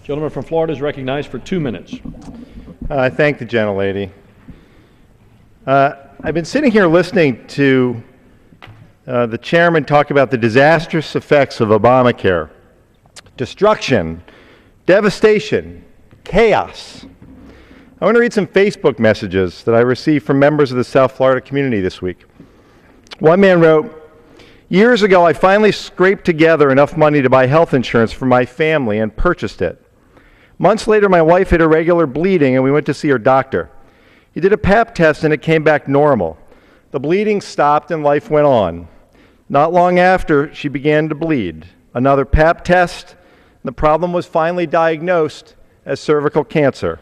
Gentleman from Florida is recognized for 2 minutes. I thank the gentlelady. I've been sitting here listening to the chairman talk about the disastrous effects of Obamacare. Destruction, devastation, chaos. I want to read some Facebook messages that I received from members of the South Florida community this week. One man wrote, "Years ago, I finally scraped together enough money to buy health insurance for my family and purchased it. Months later, my wife had irregular bleeding and we went to see her doctor. He did a pap test and it came back normal. The bleeding stopped and life went on. Not long after, she began to bleed. Another pap test, the problem was finally diagnosed as cervical cancer.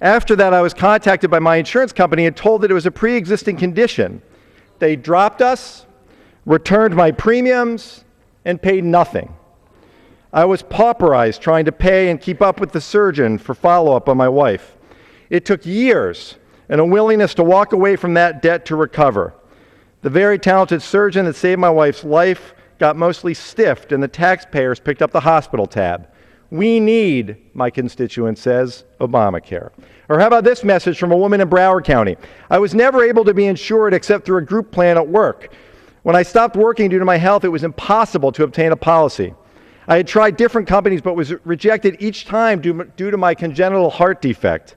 After that, I was contacted by my insurance company and told that it was a pre-existing condition. They dropped us, returned my premiums, and paid nothing. I was pauperized trying to pay and keep up with the surgeon for follow-up on my wife. It took years and a willingness to walk away from that debt to recover. The very talented surgeon that saved my wife's life got mostly stiffed and the taxpayers picked up the hospital tab. We need, my constituent says, Obamacare." Or how about this message from a woman in Broward County? "I was never able to be insured except through a group plan at work. When I stopped working due to my health, it was impossible to obtain a policy. I had tried different companies but was rejected each time due to my congenital heart defect.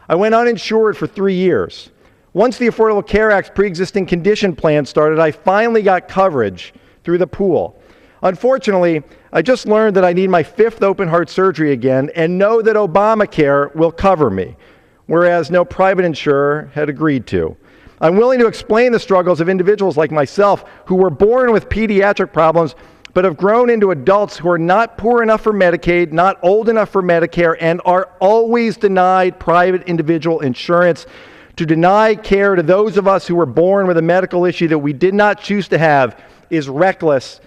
I went uninsured for 3 years. Once the Affordable Care Act's pre-existing condition plan started, I finally got coverage through the pool. Unfortunately, I just learned that I need my 5th open heart surgery again and know that Obamacare will cover me, whereas no private insurer had agreed to. I'm willing to explain the struggles of individuals like myself who were born with pediatric problems but have grown into adults who are not poor enough for Medicaid, not old enough for Medicare, and are always denied private individual insurance. To deny care to those of us who were born with a medical issue that we did not choose to have is reckless,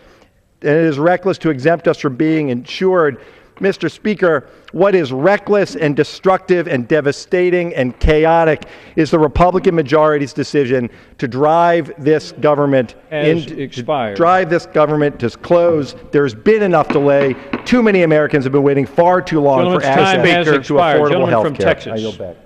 and it is reckless to exempt us from being insured." Mr. Speaker, what is reckless and destructive and devastating and chaotic is the Republican majority's decision to drive this government to close. There's been enough delay. Too many Americans have been waiting far too long for access to affordable health care. I yield back.